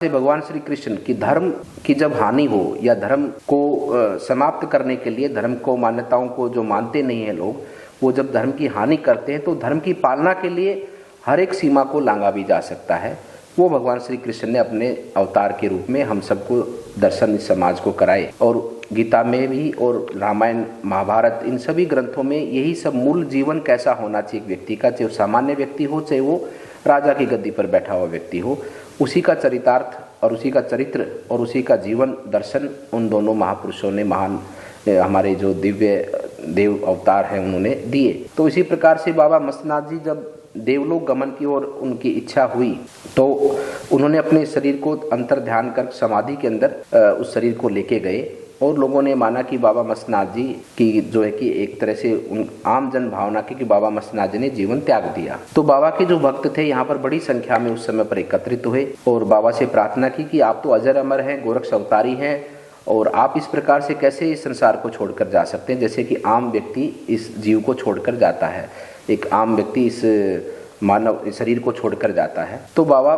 से भगवान श्री कृष्ण की धर्म की जब हानि हो या धर्म को समाप्त करने के लिए, धर्म को, मान्यताओं को जो मानते नहीं है लोग, वो जब धर्म की हानि करते हैं तो धर्म की पालना के लिए हर एक सीमा को लांघा भी जा सकता है। वो भगवान श्री कृष्ण ने अपने अवतार के रूप में हम सबको दर्शन इस समाज को कराए। और गीता में भी और रामायण महाभारत इन सभी ग्रंथों में यही सब मूल जीवन कैसा होना चाहिए एक व्यक्ति का, चाहे वो सामान्य व्यक्ति हो चाहे वो राजा की गद्दी पर बैठा हुआ व्यक्ति हो, उसी का चरितार्थ और उसी का चरित्र और उसी का जीवन दर्शन उन दोनों महापुरुषों ने, महान हमारे जो दिव्य देव अवतार हैं, उन्होंने दिए। तो इसी प्रकार से बाबा मस्तनाथ जी जब देवलोक गमन की ओर उनकी इच्छा हुई तो उन्होंने अपने शरीर को अंतर ध्यान कर समाधि के अंदर उस शरीर को लेके गए और लोगों ने माना कि बाबा मस्तनाथ जी की जो है कि एक तरह से उन आम जन भावना की कि बाबा मस्तनाथ जी ने जीवन त्याग दिया। तो बाबा के जो भक्त थे यहाँ पर बड़ी संख्या में उस समय पर एकत्रित हुए और बाबा से प्रार्थना की कि आप तो अजर अमर हैं, गोरक्ष अवतारी हैं और आप इस प्रकार से कैसे इस संसार को छोड़कर जा सकते हैं, जैसे कि आम व्यक्ति इस जीव को छोड़कर जाता है, एक आम व्यक्ति इस मानव शरीर को छोड़कर जाता है। तो बाबा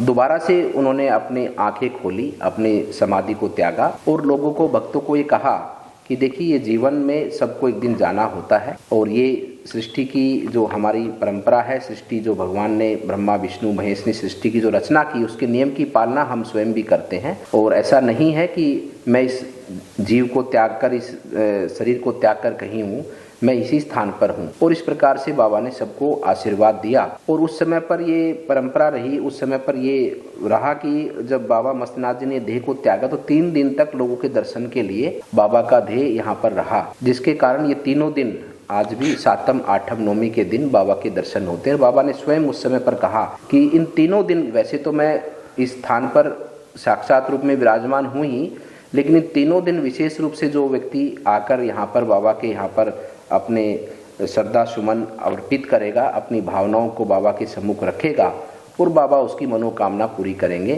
दोबारा से उन्होंने अपनी आंखें खोली, अपनी समाधि को त्यागा और लोगों को, भक्तों को ये कहा कि देखिए ये जीवन में सबको एक दिन जाना होता है और ये सृष्टि की जो हमारी परंपरा है, सृष्टि जो भगवान ने, ब्रह्मा विष्णु महेश ने सृष्टि की जो रचना की उसके नियम की पालना हम स्वयं भी करते हैं और ऐसा नहीं है कि मैं इस जीव को त्याग कर, इस शरीर को त्याग कर कहीं हूँ, मैं इसी स्थान पर हूँ। और इस प्रकार से बाबा ने सबको आशीर्वाद दिया। और उस समय पर ये परंपरा रही, उस समय पर ये रहा कि जब बाबा मस्तनाथ जी ने देह को त्यागा तो 3 दिन तक लोगों के दर्शन के लिए बाबा का देह यहाँ पर रहा, जिसके कारण ये तीनों दिन आज भी 7म 8म 9वीं के दिन बाबा के दर्शन होते हैं। बाबा ने स्वयं उस समय पर कहा कि इन तीनों दिन, वैसे तो मैं इस स्थान पर साक्षात रूप में विराजमान हूँ ही, लेकिन इन तीनों दिन विशेष रूप से जो व्यक्ति आकर यहाँ पर बाबा के यहाँ पर अपने श्रद्धा सुमन अर्पित करेगा, अपनी भावनाओं को बाबा के सम्मुख रखेगा और बाबा उसकी मनोकामना पूरी करेंगे।